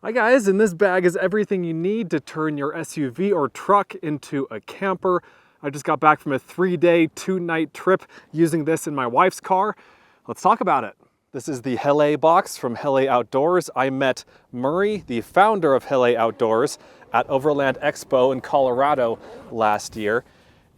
Hi guys, in this bag is everything you need to turn your SUV or truck into a camper. I just got back from a 3-day, 2-night trip using this in my wife's car. Let's talk about it. This is the Hele box from Hele Outdoors. I met Murray, the founder of Hele Outdoors, at Overland Expo in Colorado last year.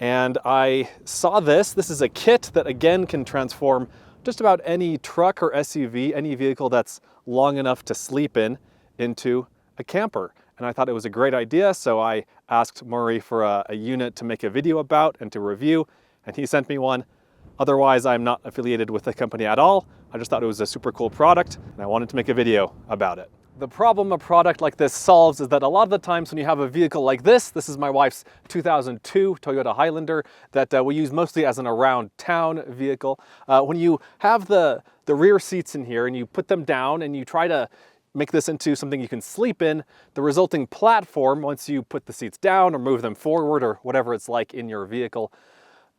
And I saw this. This is a kit that again can transform just about any truck or SUV, any vehicle that's long enough to sleep in, into a camper. And I thought it was a great idea, so I asked Murray for a unit to make a video about and to review, and he sent me one. Otherwise, I'm not affiliated with the company at all. I just thought it was a super cool product, and I wanted to make a video about it. The problem a product like this solves is that a lot of the times when you have a vehicle like this is my wife's 2002 Toyota Highlander that we use mostly as an around town vehicle. When you have the rear seats in here and you put them down and you try to make this into something you can sleep in, the resulting platform, once you put the seats down or move them forward or whatever it's like in your vehicle,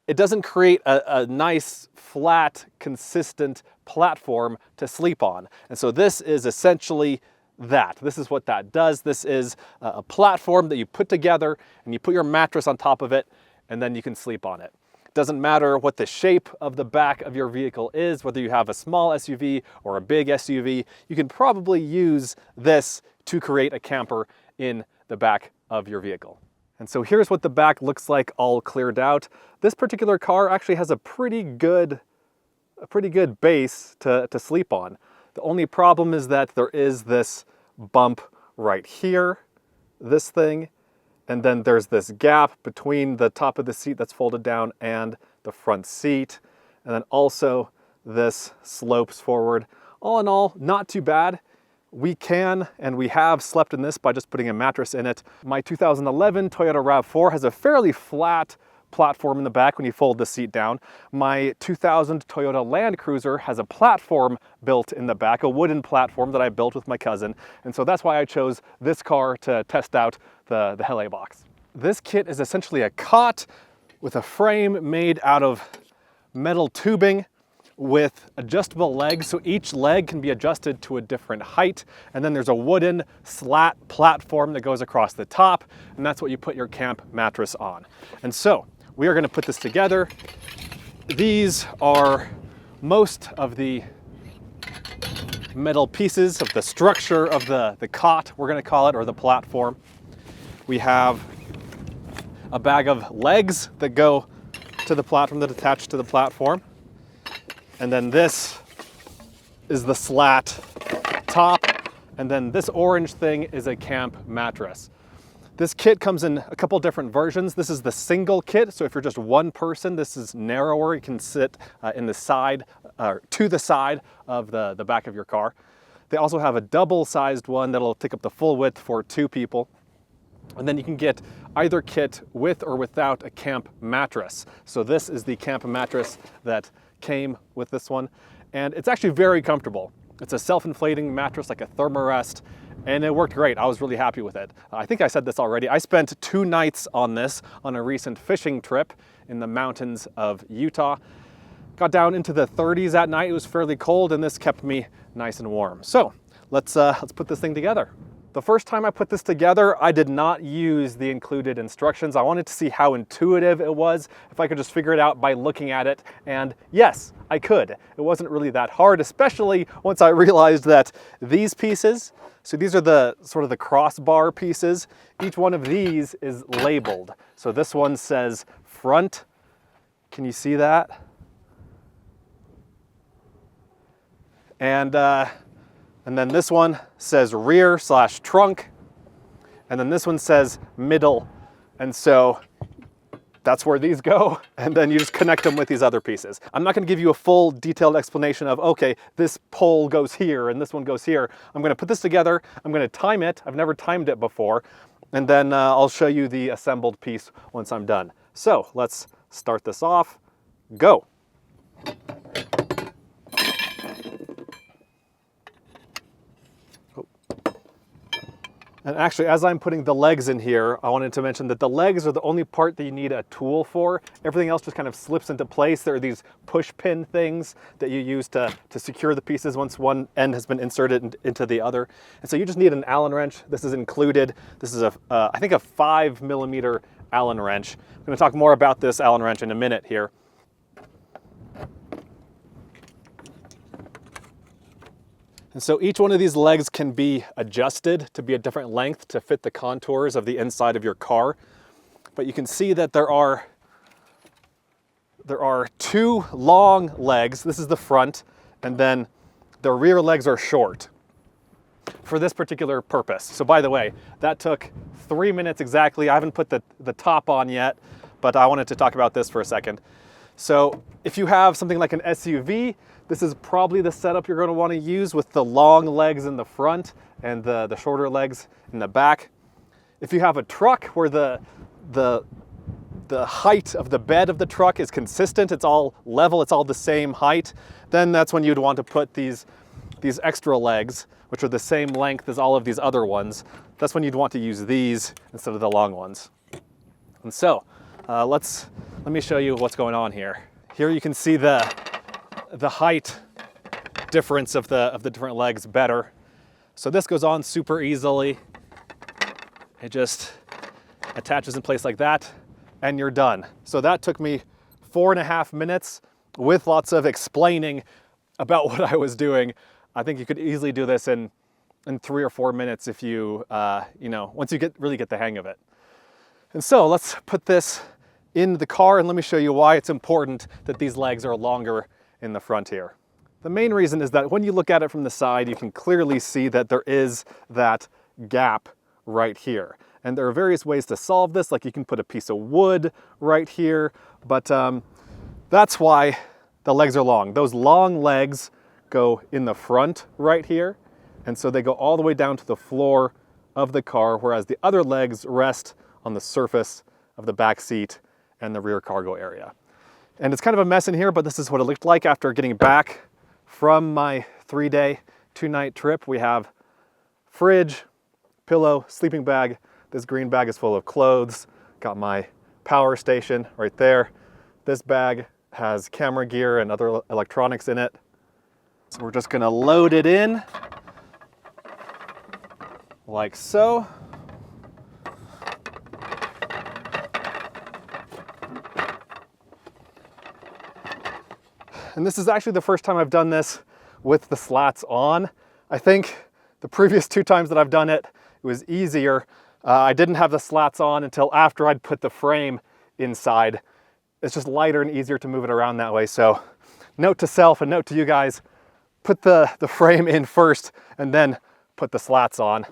it doesn't create a nice, flat, consistent platform to sleep on. And so this is essentially that. This is what that does. This is a platform that you put together and you put your mattress on top of it and then you can sleep on it. Doesn't matter what the shape of the back of your vehicle is, whether you have a small SUV or a big SUV, you can probably use this to create a camper in the back of your vehicle. And so here's what the back looks like all cleared out. This particular car actually has a pretty good base to sleep on. The only problem is that there is this bump right here, this thing, and then there's this gap between the top of the seat that's folded down and the front seat. And then also this slopes forward. All in all, not too bad. We can and we have slept in this by just putting a mattress in it. My 2011 Toyota RAV4 has a fairly flat platform in the back when you fold the seat down. My 2000 Toyota Land Cruiser has a platform built in the back, a wooden platform that I built with my cousin. And so that's why I chose this car to test out the Hele box. This kit is essentially a cot with a frame made out of metal tubing with adjustable legs, so each leg can be adjusted to a different height, and then there's a wooden slat platform that goes across the top, and that's what you put your camp mattress on. And so we are going to put this together. These are most of the metal pieces of the structure of the cot, we're going to call it, or the platform. We have a bag of legs that go to the platform, that attach to the platform. And then this is the slat top. And then this orange thing is a camp mattress. This kit comes in a couple different versions. This is the single kit. So if you're just one person, this is narrower. You can sit in the side, to the side of the back of your car. They also have a double-sized one that'll take up the full width for 2 people. And then you can get either kit with or without a camp mattress. So this is the camp mattress that came with this one. And it's actually very comfortable. It's a self-inflating mattress, like a thermarest, and it worked great. I was really happy with it. I think I said this already. I spent 2 nights on this on a recent fishing trip in the mountains of Utah. Got down into the 30s at night. It was fairly cold, and this kept me nice and warm. So let's put this thing together. The first time I put this together, I did not use the included instructions. I wanted to see how intuitive it was, if I could just figure it out by looking at it. And yes, I could. It wasn't really that hard, especially once I realized that these pieces, so these are the sort of the crossbar pieces, each one of these is labeled. So this one says front. Can you see that? And then this one says rear/trunk, and then this one says middle. And so that's where these go, and then you just connect them with these other pieces. I'm not going to give you a full detailed explanation of, okay, this pole goes here and this one goes here. I'm going to put this together, I'm going to time it. I've never timed it before, and then I'll show you the assembled piece once I'm done. So let's start this off. Go. And actually, as I'm putting the legs in here, I wanted to mention that the legs are the only part that you need a tool for. Everything else just kind of slips into place. There are these push pin things that you use to secure the pieces once one end has been inserted into the other. And so you just need an Allen wrench. This is included. This is I think a 5mm Allen wrench. I'm going to talk more about this Allen wrench in a minute here. And so each one of these legs can be adjusted to be a different length to fit the contours of the inside of your car. But you can see that there are 2 long legs. This is the front, and then the rear legs are short for this particular purpose. So by the way, that took 3 minutes exactly. I haven't put the top on yet, but I wanted to talk about this for a second. So if you have something like an SUV, this is probably the setup you're going to want to use with the long legs in the front and the shorter legs in the back. If you have a truck where the height of the bed of the truck is consistent, it's all level, it's all the same height, then that's when you'd want to put these extra legs, which are the same length as all of these other ones. That's when you'd want to use these instead of the long ones. And so let me show you what's going on here. Here you can see the height difference of the different legs better. So this goes on super easily. It just attaches in place like that, and you're done. So that took me 4.5 minutes with lots of explaining about what I was doing. I think you could easily do this in 3 or 4 minutes if you, once you really get the hang of it. And so let's put this in the car, and let me show you why it's important that these legs are longer in the front here. The main reason is that when you look at it from the side, you can clearly see that there is that gap right here. And there are various ways to solve this, like you can put a piece of wood right here, but that's why the legs are long. Those long legs go in the front right here, and so they go all the way down to the floor of the car, whereas the other legs rest on the surface of the back seat and the rear cargo area. And it's kind of a mess in here, but this is what it looked like after getting back from my 3-day, 2-night trip. We have fridge, pillow, sleeping bag. This green bag is full of clothes. Got my power station right there. This bag has camera gear and other electronics in it. So we're just gonna load it in like so. And this is actually the first time I've done this with the slats on. I think the previous 2 times that I've done it, it was easier. I didn't have the slats on until after I'd put the frame inside. It's just lighter and easier to move it around that way. So note to self and note to you guys, put the frame in first and then put the slats on.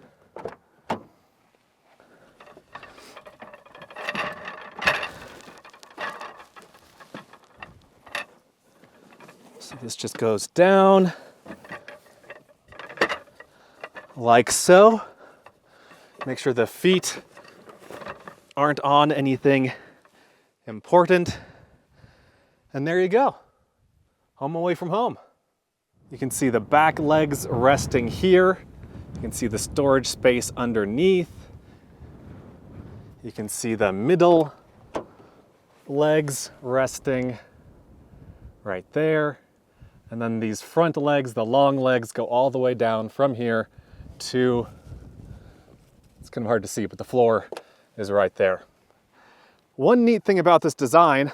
So this just goes down like so. Make sure the feet aren't on anything important. And there you go. Home away from home. You can see the back legs resting here. You can see the storage space underneath. You can see the middle legs resting right there. And then these front legs, the long legs, go all the way down from here to, it's kind of hard to see, but the floor is right there. One neat thing about this design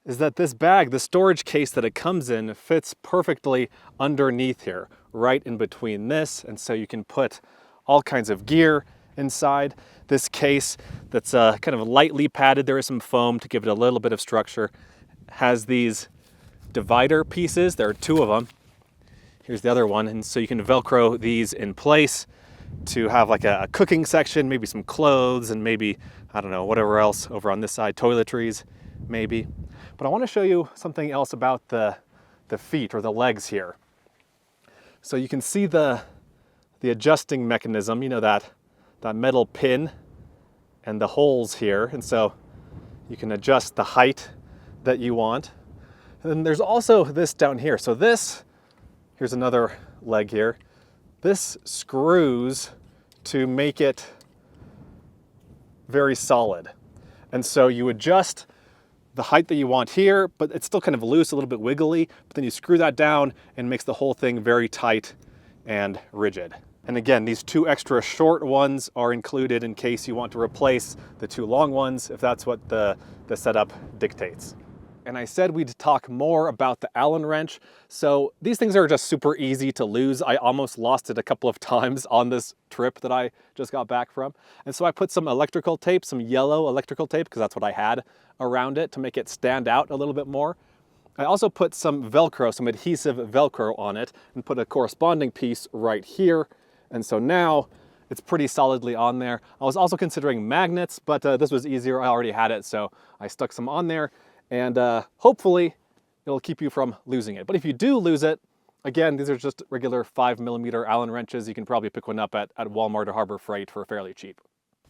is that this bag, the storage case that it comes in, fits perfectly underneath here, right in between this. And so you can put all kinds of gear inside. This case that's kind of lightly padded, there is some foam to give it a little bit of structure, has these divider pieces. There are 2 of them. Here's the other one. And so you can Velcro these in place to have like a cooking section, maybe some clothes, and maybe, I don't know, whatever else over on this side, toiletries, maybe. But I want to show you something else about the feet or the legs here. So you can see the adjusting mechanism, you know, that metal pin and the holes here. And so you can adjust the height that you want. And then there's also this down here. So this, here's another leg here. This screws to make it very solid. And so you adjust the height that you want here, but it's still kind of loose, a little bit wiggly, but then you screw that down and it makes the whole thing very tight and rigid. And again, these 2 extra short ones are included in case you want to replace the 2 long ones, if that's what the setup dictates. And I said we'd talk more about the Allen wrench. So these things are just super easy to lose. I almost lost it a couple of times on this trip that I just got back from. And so I put some electrical tape, some yellow electrical tape, because that's what I had around it to make it stand out a little bit more. I also put some Velcro, some adhesive Velcro on it, and put a corresponding piece right here. And so now it's pretty solidly on there. I was also considering magnets, but this was easier. I already had it, so I stuck some on there. And hopefully it'll keep you from losing it. But if you do lose it, again, these are just regular 5mm Allen wrenches. You can probably pick one up at Walmart or Harbor Freight for fairly cheap.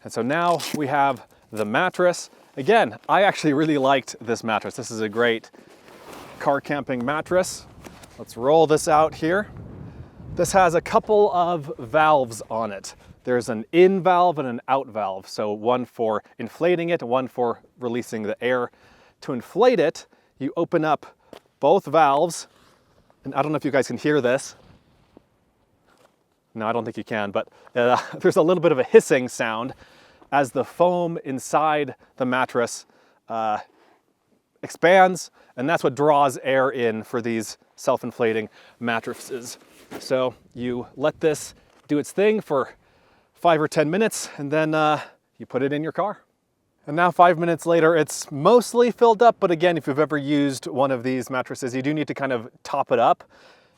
And so now we have the mattress. Again, I actually really liked this mattress. This is a great car camping mattress. Let's roll this out here. This has a couple of valves on it. There's an in valve and an out valve. So one for inflating it, one for releasing the air. To inflate it, you open up both valves, and I don't know if you guys can hear this. No, I don't think you can, but there's a little bit of a hissing sound as the foam inside the mattress expands, and that's what draws air in for these self-inflating mattresses. So you let this do its thing for 5 or 10 minutes, and then you put it in your car. And now 5 minutes later, it's mostly filled up. But again, if you've ever used one of these mattresses, you do need to kind of top it up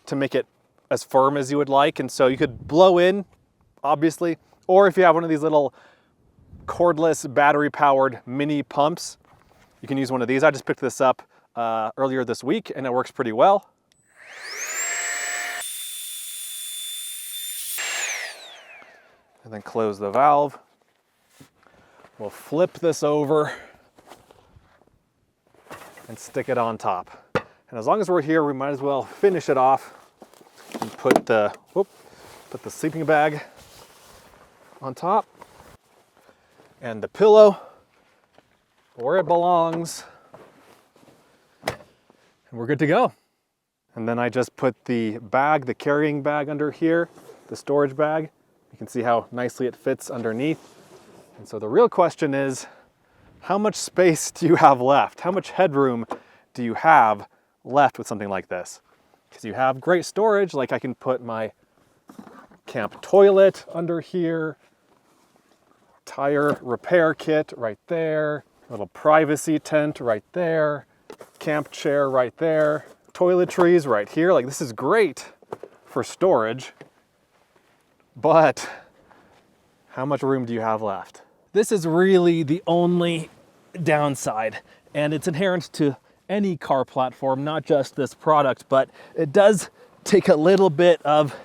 to make it as firm as you would like. And so you could blow in, obviously, or if you have one of these little cordless battery-powered mini pumps, you can use one of these. I just picked this up earlier this week and it works pretty well. And then close the valve. We'll flip this over and stick it on top. And as long as we're here, we might as well finish it off and put the sleeping bag on top and the pillow where it belongs. And we're good to go. And then I just put the bag, the carrying bag under here, the storage bag. You can see how nicely it fits underneath. And so the real question is, how much space do you have left? How much headroom do you have left with something like this? Because you have great storage, like I can put my camp toilet under here, tire repair kit right there, little privacy tent right there, camp chair right there, toiletries right here. Like, this is great for storage, but how much room do you have left? This is really the only downside, and it's inherent to any car platform, not just this product, but it does take a little bit of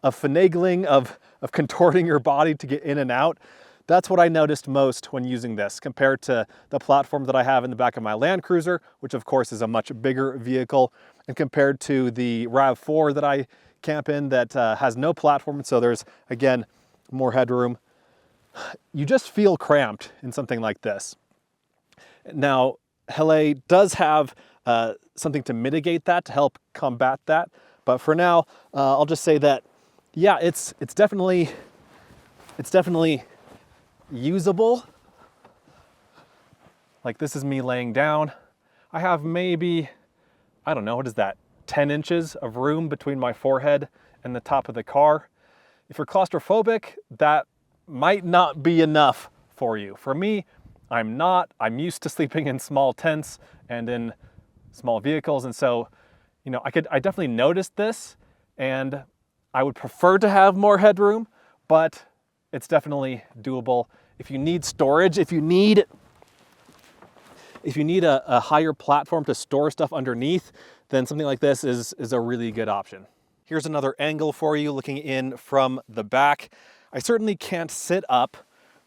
finagling, of contorting your body to get in and out. That's what I noticed most when using this compared to the platform that I have in the back of my Land Cruiser, which of course is a much bigger vehicle, and compared to the RAV4 that I camp in that has no platform. So there's, again, more headroom. You just feel cramped in something like this. Now, Hele does have something to mitigate that, to help combat that. But for now, I'll just say that, yeah, it's definitely usable. Like, this is me laying down. I have maybe, I don't know, what is that? 10 inches of room between my forehead and the top of the car. If you're claustrophobic, that might not be enough for you. For me, I'm not. I'm used to sleeping in small tents and in small vehicles. And so, you know, I definitely noticed this, and I would prefer to have more headroom, but it's definitely doable. If you need storage, if you need a higher platform to store stuff underneath, then something like this is a really good option. Here's another angle for you looking in from the back. I certainly can't sit up,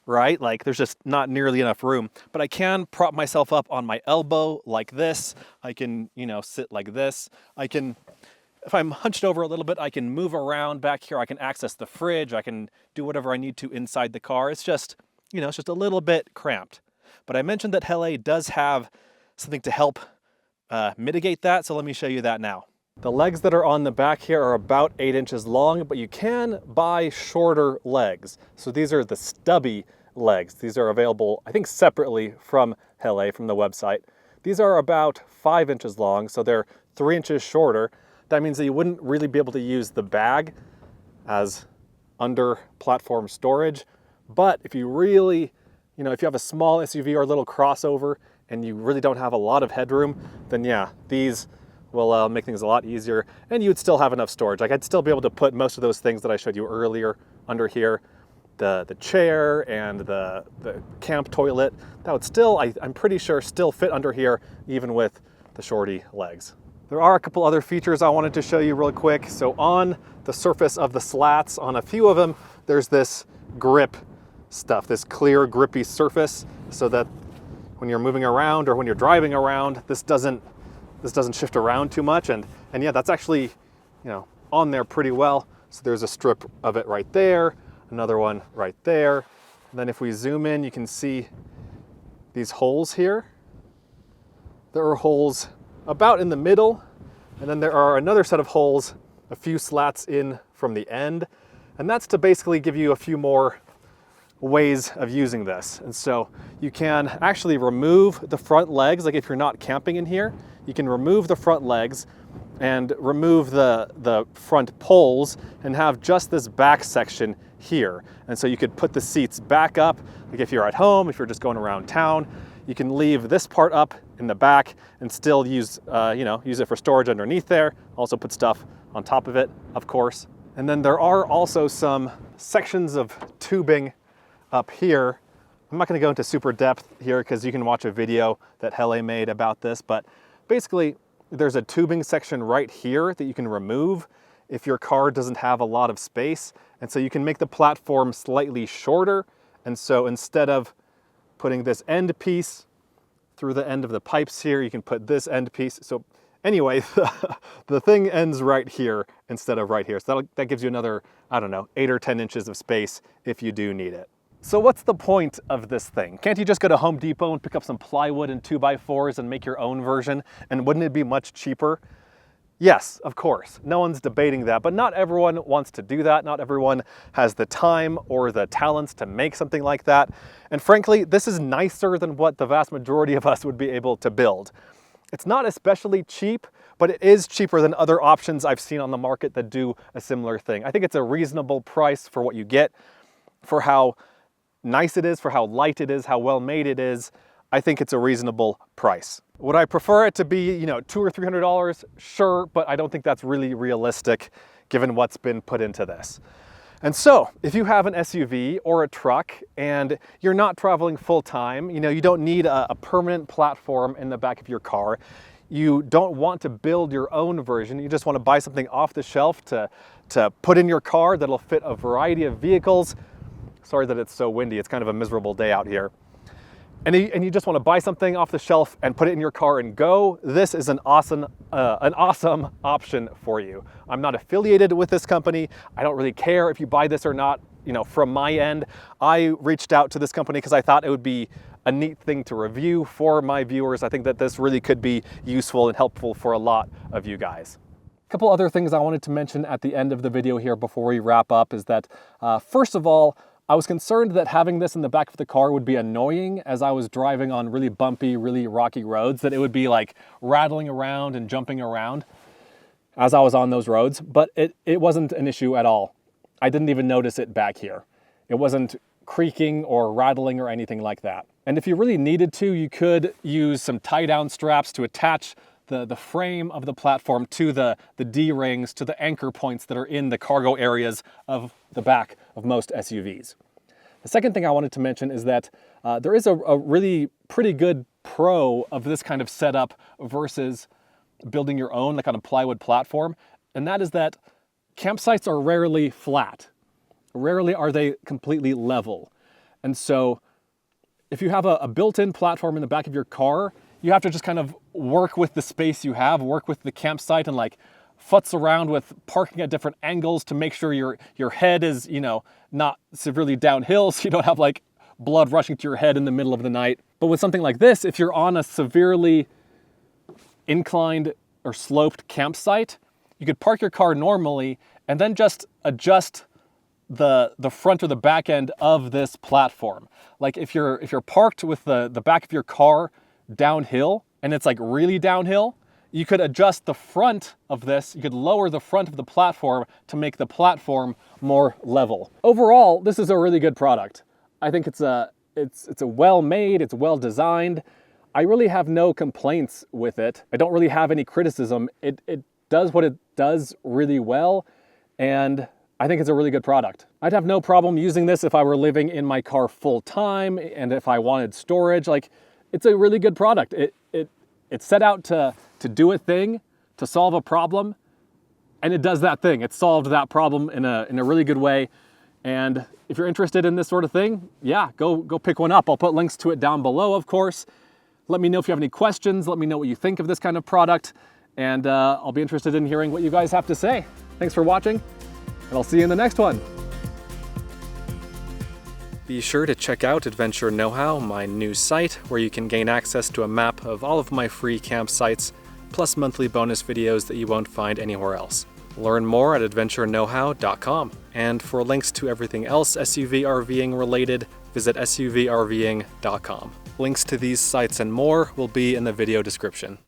right? Like, there's just not nearly enough room, but I can prop myself up on my elbow like this. I can, you know, sit like this. I can, if I'm hunched over a little bit, I can move around back here. I can access the fridge. I can do whatever I need to inside the car. It's just you know, it's just a little bit cramped. But I mentioned that Hele does have something to help mitigate that, so let me show you that now. The legs that are on the back here are about 8 inches long, but you can buy shorter legs. So these are the stubby legs. These are available, I think, separately from Hele, from the website. These are about 5 inches long, so they're 3 inches shorter. That means that you wouldn't really be able to use the bag as under platform storage. But if you really, you know, if you have a small SUV or a little crossover and you really don't have a lot of headroom, then yeah, these will make things a lot easier, and you would still have enough storage. Like, I'd still be able to put most of those things that I showed you earlier under here, the chair and the camp toilet. That would still, I'm pretty sure, still fit under here, even with the shorty legs. There are a couple other features I wanted to show you real quick. So on the surface of the slats, on a few of them, there's this grip stuff, this clear grippy surface, so that when you're moving around or when you're driving around, this doesn't shift around too much. And yeah, that's actually, you know, on there pretty well. So there's a strip of it right there, another one right there. And then if we zoom in, you can see these holes here. There are holes about in the middle, and then there are another set of holes a few slats in from the end. And that's to basically give you a few more ways of using this. And so you can actually remove the front legs. Like, if you're not camping in here, you can remove the front legs and remove the front poles and have just this back section here. And so you could put the seats back up. Like, if you're at home, if you're just going around town, you can leave this part up in the back and still use, use it for storage underneath there. Also put stuff on top of it, of course. And then there are also some sections of tubing up here. I'm not going to go into super depth here because you can watch a video that Hele made about this, but basically there's a tubing section right here that you can remove if your car doesn't have a lot of space. And so you can make the platform slightly shorter. And so instead of putting this end piece through the end of the pipes here, you can put this end piece. So anyway, the thing ends right here instead of right here. So that gives you another, I don't know, 8 or 10 inches of space if you do need it. So what's the point of this thing? Can't you just go to Home Depot and pick up some plywood and 2x4s and make your own version? And wouldn't it be much cheaper? Yes, of course. No one's debating that, but not everyone wants to do that. Not everyone has the time or the talents to make something like that. And frankly, this is nicer than what the vast majority of us would be able to build. It's not especially cheap, but it is cheaper than other options I've seen on the market that do a similar thing. I think it's a reasonable price for what you get, for how nice it is, for how light it is, how well made it is. I think it's a reasonable price. Would I prefer it to be, you know, $200 or $300? Sure, but I don't think that's really realistic given what's been put into this. And so, if you have an SUV or a truck and you're not traveling full time, you know, you don't need a permanent platform in the back of your car. You don't want to build your own version. You just want to buy something off the shelf to put in your car that'll fit a variety of vehicles. Sorry that it's so windy. It's kind of a miserable day out here. And you just want to buy something off the shelf and put it in your car and go. This is an awesome option for you. I'm not affiliated with this company. I don't really care if you buy this or not. You know, from my end, I reached out to this company because I thought it would be a neat thing to review for my viewers. I think that this really could be useful and helpful for a lot of you guys. A couple other things I wanted to mention at the end of the video here before we wrap up is that, first of all, I was concerned that having this in the back of the car would be annoying as I was driving on really bumpy, really rocky roads, that it would be like rattling around and jumping around as I was on those roads, but it wasn't an issue at all. I didn't even notice it back here. It wasn't creaking or rattling or anything like that. And if you really needed to, you could use some tie-down straps to attach the frame of the platform to the D-rings, to the anchor points that are in the cargo areas of the back of most SUVs. The second thing I wanted to mention is that there is a really pretty good pro of this kind of setup versus building your own, like on a plywood platform, and that is that campsites are rarely flat. Rarely are they completely level. And so if you have a built-in platform in the back of your car, you have to just kind of work with the space you have, work with the campsite and like futz around with parking at different angles to make sure your head is, you know, not severely downhill so you don't have like blood rushing to your head in the middle of the night. But with something like this, if you're on a severely inclined or sloped campsite, you could park your car normally and then just adjust the front or the back end of this platform. Like if you're parked with the back of your car downhill and it's like really downhill, you could adjust the front of this, you could lower the front of the platform to make the platform more level. Overall, this is a really good product. I think it's a well made, it's well designed. I really have no complaints with it. I don't really have any criticism. It does what it does really well, and I think it's a really good product. I'd have no problem using this if I were living in my car full time and if I wanted storage. Like, it's a really good product. It's set out to do a thing, to solve a problem, and it does that thing. It solved that problem in a really good way. And if you're interested in this sort of thing, yeah, go pick one up. I'll put links to it down below, of course. Let me know if you have any questions. Let me know what you think of this kind of product. And I'll be interested in hearing what you guys have to say. Thanks for watching, and I'll see you in the next one. Be sure to check out Adventure Know-How, my new site, where you can gain access to a map of all of my free campsites, plus monthly bonus videos that you won't find anywhere else. Learn more at adventureknowhow.com. And for links to everything else SUV RVing related, visit suvrving.com. Links to these sites and more will be in the video description.